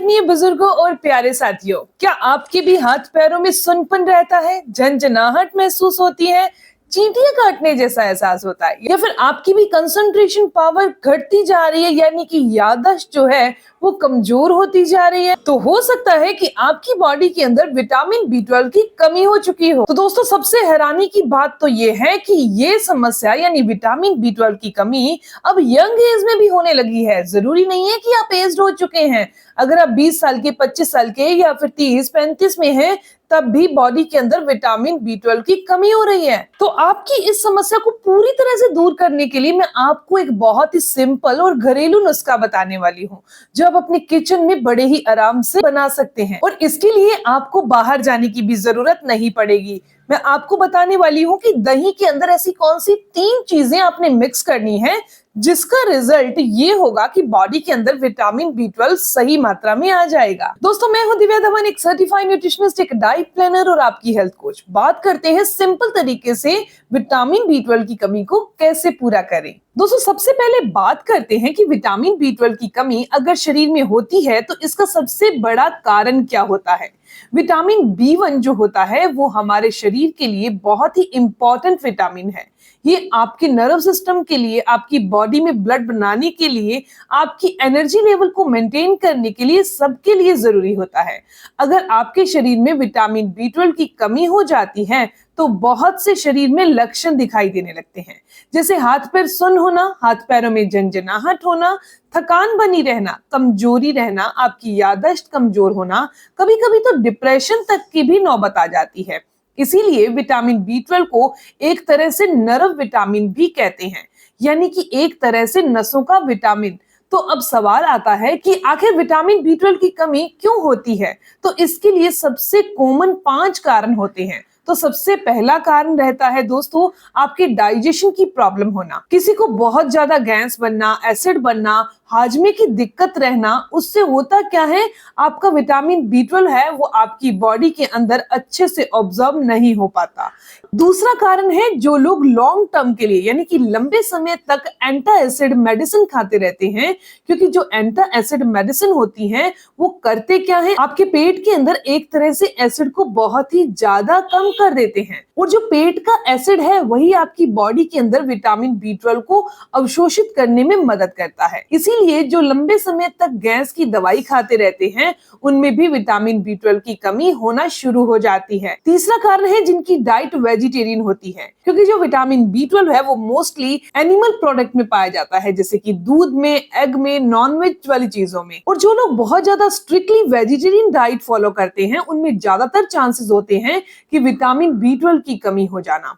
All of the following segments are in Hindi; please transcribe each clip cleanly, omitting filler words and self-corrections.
आदरणीय बुजुर्गों और प्यारे साथियों, क्या आपके भी हाथ पैरों में सुनपन रहता है, झंझनाहट महसूस होती है, चींटियां काटने जैसा एहसास होता है, या फिर आपकी भी कंसंट्रेशन पावर घटती जा रही है, यानी कि याददाश्त जो है वो कमजोर होती जा रही है? तो हो सकता है कि आपकी बॉडी के अंदर विटामिन B12 की कमी हो चुकी हो। तो दोस्तों, सबसे हैरानी की बात तो ये है कि ये समस्या यानी विटामिन B12 की कमी अब यंग एज में भी होने लगी है। जरूरी नहीं है कि आप एज्ड हो चुके हैं। अगर आप 20 साल के, 25 साल के या फिर 30-35 में हैं, तब भी बॉडी के अंदर विटामिन B12 की कमी हो रही है। तो आपकी इस समस्या को पूरी तरह से दूर करने के लिए मैं आपको एक बहुत ही सिंपल और घरेलू नुस्खा बताने वाली हूँ, जो आप अपने किचन में बड़े ही आराम से बना सकते हैं। और इसके लिए आपको बाहर जाने की भी जरूरत नहीं पड़ेगी। मैं आपको बताने वाली हूँ कि दही के अंदर ऐसी कौन सी 3 चीजें आपने मिक्स करनी है, जिसका रिजल्ट ये होगा कि बॉडी के अंदर विटामिन B12 सही मात्रा में आ जाएगा। दोस्तों, मैं हूं दिव्या धवन, एक सर्टिफाइड न्यूट्रिशनिस्ट, एक डाइट प्लानर और आपकी हेल्थ कोच। बात करते हैं सिंपल तरीके से विटामिन B12 की कमी को कैसे पूरा करें। दोस्तों, सबसे पहले बात करते हैं कि विटामिन B12 की कमी अगर शरीर में होती है तो इसका सबसे बड़ा कारण क्या होता है। विटामिन B1 जो होता है वो हमारे शरीर के लिए बहुत ही इंपॉर्टेंट विटामिन है। ये आपके नर्व सिस्टम के लिए, आपकी बॉडी में ब्लड बनाने के लिए, आपकी एनर्जी लेवल को मेंटेन करने के लिए, सबके लिए जरूरी होता है। अगर आपके शरीर में विटामिन B12 की कमी हो जाती है तो बहुत से शरीर में लक्षण दिखाई देने लगते हैं, जैसे हाथ पैर सुन्न होना, हाथ पैरों में झंझनाहट होना, थकान बनी रहना, कमजोरी रहना, आपकी याददाश्त कमजोर होना, कभी कभी तो डिप्रेशन तक की भी नौबत आ जाती है। इसीलिए विटामिन B12 को एक तरह से नर्व विटामिन भी कहते हैं, यानी कि एक तरह से नसों का विटामिन। तो अब सवाल आता है कि आखिर विटामिन B12 की कमी क्यों होती है। तो इसके लिए सबसे कॉमन 5 कारण होते हैं। तो सबसे पहला कारण रहता है दोस्तों, आपके डाइजेशन की प्रॉब्लम होना। किसी को बहुत ज्यादा गैस बनना, एसिड बनना, हाजमे की दिक्कत रहना, उससे होता क्या है, आपका विटामिन B12 है वो आपकी बॉडी के अंदर अच्छे से ऑब्जर्व नहीं हो पाता। दूसरा कारण है, जो लोग लॉन्ग टर्म के लिए यानी कि लंबे समय तक एंटा एसिड मेडिसिन खाते रहते हैं, क्योंकि जो एंटा एसिड मेडिसिन होती हैं वो करते क्या है, आपके पेट के अंदर एक तरह से एसिड को बहुत ही ज्यादा कम कर देते हैं। और जो पेट का एसिड है वही आपकी बॉडी के अंदर विटामिन B12 को अवशोषित करने में मदद करता है। इसीलिए जो लंबे समय तक गैस की दवाई खाते रहते हैं उनमें भी विटामिन B12 की कमी होना शुरू हो जाती है। तीसरा कारण है, जिनकी डाइट वेजिटेरियन होती है, क्योंकि जो विटामिन B12 है वो मोस्टली एनिमल प्रोडक्ट में पाया जाता है, जैसे कि दूध में, एग में, नॉनवेज वाली चीजों में। और जो लोग बहुत ज्यादा स्ट्रिक्टली वेजिटेरियन डाइट फॉलो करते हैं उनमें ज्यादातर चांसेस होते हैं कि विटामिन B12 की कमी हो जाना।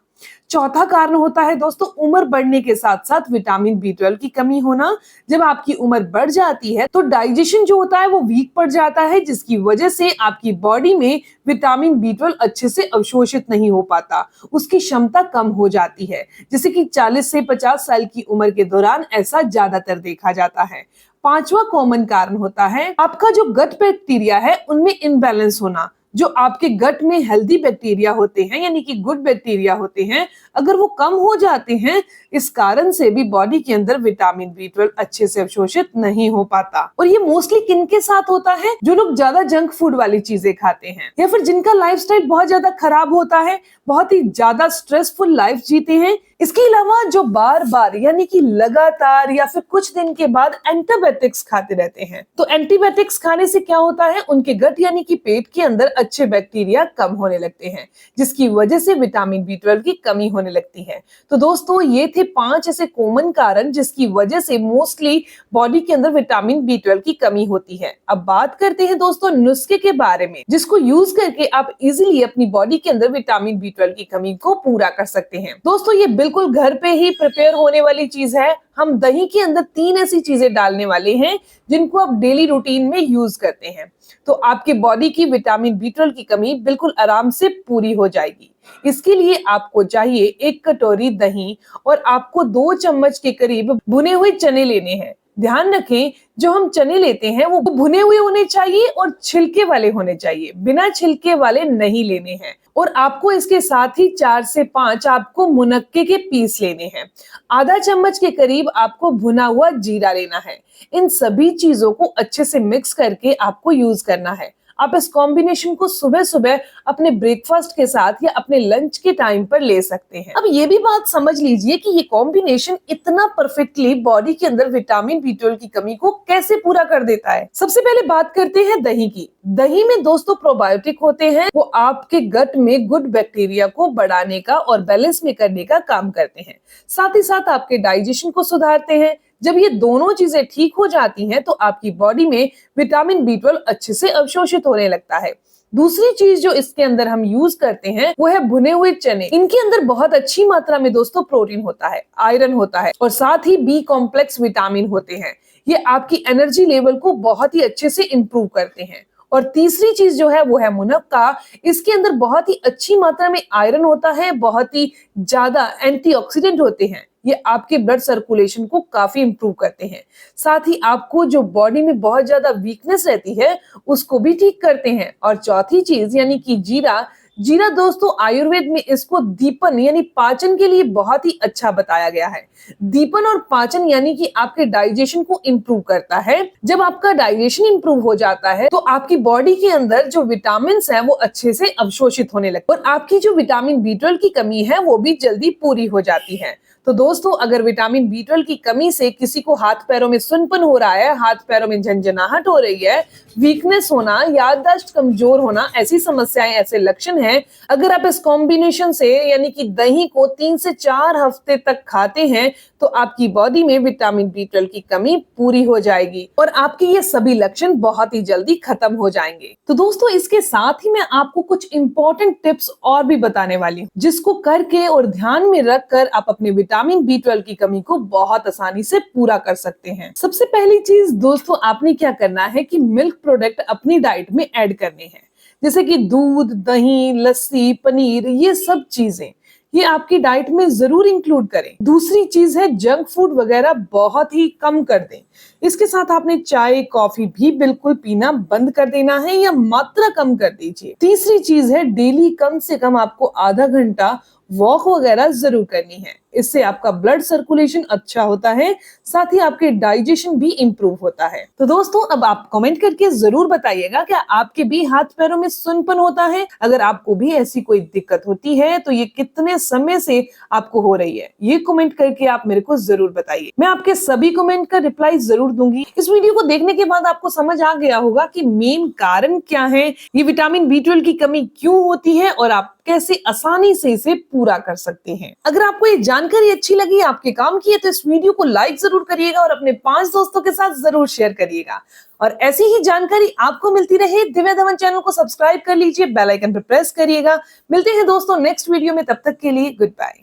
चौथा कारण होता है दोस्तों, उम्र बढ़ने के साथ साथ विटामिन B12 की कमी होना। जब आपकी उम्र बढ़ जाती है तो डाइजेशन जो होता है वो वीक पड़ जाता है, जिसकी वजह से आपकी बॉडी में विटामिन B12 अच्छे से अवशोषित नहीं हो पाता, उसकी क्षमता कम हो जाती है, जैसे कि 40 से 50 साल की उम्र के दौरान ऐसा ज्यादातर देखा जाता है। पांचवा कॉमन कारण होता है, आपका जो गट बैक्टीरिया है उनमें इनबैलेंस होना। जो आपके गट में हेल्दी बैक्टीरिया होते हैं, यानी कि गुड बैक्टीरिया होते हैं, अगर वो कम हो जाते हैं, इस कारण से भी बॉडी के अंदर विटामिन B12 अच्छे से अवशोषित नहीं हो पाता। और ये मोस्टली किन के साथ होता है, जो लोग ज्यादा जंक फूड वाली चीजें खाते हैं, या फिर जिनका लाइफस्टाइल बहुत ज्यादा खराब होता है, बहुत ही ज्यादा स्ट्रेसफुल लाइफ जीते हैं। इसके अलावा जो बार बार यानी कि लगातार या फिर कुछ दिन के बाद एंटीबायोटिक्स खाते रहते हैं। तो एंटीबायोटिक्स खाने से क्या होता है, उनके गट यानी कि पेट के अंदर अच्छे बैक्टीरिया कम होने लगते हैं, जिसकी वजह से विटामिन B12 की कमी होने लगती है। तो दोस्तों, ये थे 5 ऐसे कॉमन कारण जिसकी वजह से मोस्टली बॉडी के अंदर विटामिन B12 की कमी होती है। अब बात करते हैं दोस्तों नुस्खे के बारे में, जिसको यूज करके आप इजीली अपनी बॉडी के अंदर विटामिन B12 की कमी को पूरा कर सकते हैं। दोस्तों, ये बिल्कुल घर पे ही प्रिपेयर होने वाली चीज है। हम दही के अंदर 3 ऐसी चीजें डालने वाले हैं जिनको आप डेली रूटीन में यूज करते हैं, तो आपके बॉडी की विटामिन B12 की कमी बिल्कुल आराम से पूरी हो जाएगी। इसके लिए आपको चाहिए 1 कटोरी दही और आपको 2 चम्मच के करीब भुने हुए चने लेने हैं। ध्यान रखें, जो हम चने लेते हैं वो भुने हुए होने चाहिए और छिलके वाले होने चाहिए, बिना छिलके वाले नहीं लेने हैं। और आपको इसके साथ ही 4 से 5 आपको मुनक्के के पीस लेने हैं। आधा चम्मच के करीब आपको भुना हुआ जीरा लेना है। इन सभी चीजों को अच्छे से मिक्स करके आपको यूज करना है। आप इस कॉम्बिनेशन को सुबह सुबह अपने ब्रेकफास्ट के साथ या अपने लंच के टाइम पर ले सकते हैं। अब ये भी बात समझ लीजिए कि ये कॉम्बिनेशन इतना परफेक्टली बॉडी के अंदर विटामिन B12 की कमी को कैसे पूरा कर देता है। सबसे पहले बात करते हैं दही की। दही में दोस्तों प्रोबायोटिक होते हैं, वो आपके गट में गुड बैक्टीरिया को बढ़ाने का और बैलेंस में करने का काम करते हैं। साथ ही साथ आपके डाइजेशन को सुधारते हैं। जब ये दोनों चीजें ठीक हो जाती हैं तो आपकी बॉडी में विटामिन B12 अच्छे से अवशोषित होने लगता है। दूसरी चीज जो इसके अंदर हम यूज करते हैं वो है भुने हुए चने। इनके अंदर बहुत अच्छी मात्रा में दोस्तों प्रोटीन होता है, आयरन होता है और साथ ही B कॉम्प्लेक्स विटामिन होते हैं। ये आपकी एनर्जी लेवल को बहुत ही अच्छे से इंप्रूव करते हैं। और तीसरी चीज जो है वो है मुनक्का। इसके अंदर बहुत ही अच्छी मात्रा में आयरन होता है, बहुत ही ज्यादा एंटीऑक्सीडेंट होते हैं। ये आपके ब्लड सर्कुलेशन को काफी इंप्रूव करते हैं। साथ ही आपको जो बॉडी में बहुत ज्यादा वीकनेस रहती है उसको भी ठीक करते हैं। और चौथी चीज यानी कि जीरा। जीरा दोस्तों आयुर्वेद में इसको दीपन यानी पाचन के लिए बहुत ही अच्छा बताया गया है। दीपन और पाचन यानी कि आपके डाइजेशन को इंप्रूव करता है। जब आपका डाइजेशन इंप्रूव हो जाता है तो आपकी बॉडी के अंदर जो विटामिन है वो अच्छे से अवशोषित होने लगते हैं और आपकी जो विटामिन B12 की कमी है वो भी जल्दी पूरी हो जाती है। तो दोस्तों अगर विटामिन B12 की कमी से किसी को हाथ पैरों में सुनपन हो रहा है, हाथ पैरों में झंझनाहट हो रही है, वीकनेस होना, याददाश्त कमजोर होना, ऐसी समस्याएं, ऐसे लक्षण हैं, अगर आप इस कॉम्बिनेशन से यानी कि दही को 3 से 4 हफ्ते तक खाते हैं तो आपकी बॉडी में विटामिन B12 की कमी पूरी हो जाएगी और आपके ये सभी लक्षण बहुत ही जल्दी खत्म हो जाएंगे। तो दोस्तों इसके साथ ही मैं आपको कुछ इंपॉर्टेंट टिप्स और भी बताने वाली हूँ जिसको करके और ध्यान में रखकर आप अपने विटामिन B12 की कमी को बहुत आसानी से पूरा कर सकते हैं। सबसे पहली चीज दोस्तों आपने क्या करना है कि मिल्क प्रोडक्ट अपनी डाइट में ऐड करने हैं, जैसे कि दूध, दही, लस्सी, पनीर, ये सब चीजें ये आपकी डाइट में जरूर इंक्लूड करें। दूसरी चीज है जंक फूड वगैरह बहुत ही कम कर दें। इसके साथ आपने चाय, कॉफी भी बिल्कुल पीना बंद कर देना है या मात्रा कम कर दीजिए। तीसरी चीज है डेली कम से कम आपको आधा घंटा वॉक वगैरह जरूर करनी है। इससे आपका ब्लड सर्कुलेशन अच्छा होता है, साथ ही आपके डाइजेशन भी इंप्रूव होता है। तो दोस्तों अब आप कमेंट करके जरूर बताइएगा क्या आपके भी हाथ पैरों में सुनपन होता है। अगर आपको भी ऐसी कोई दिक्कत होती है तो ये कितने समय से आपको हो रही है, ये कमेंट करके आप मेरे को जरूर बताइए। मैं आपके सभी कमेंट का रिप्लाई जरूर दूंगी। इस वीडियो को देखने के बाद आपको समझ आ गया होगा कि मेन कारण क्या है, ये विटामिन B12 की कमी क्यों होती है और आप कैसे आसानी से इसे पूरा कर सकते हैं। अगर आपको ये जानकारी अच्छी लगी, आपके काम की है, तो इस वीडियो को लाइक जरूर करिएगा और अपने 5 दोस्तों के साथ जरूर शेयर करिएगा। और ऐसी ही जानकारी आपको मिलती रहे, दिव्या धवन चैनल को सब्सक्राइब कर लीजिए, बेल आइकन पर प्रेस करिएगा। मिलते हैं दोस्तों नेक्स्ट वीडियो में, तब तक के लिए गुड बाय।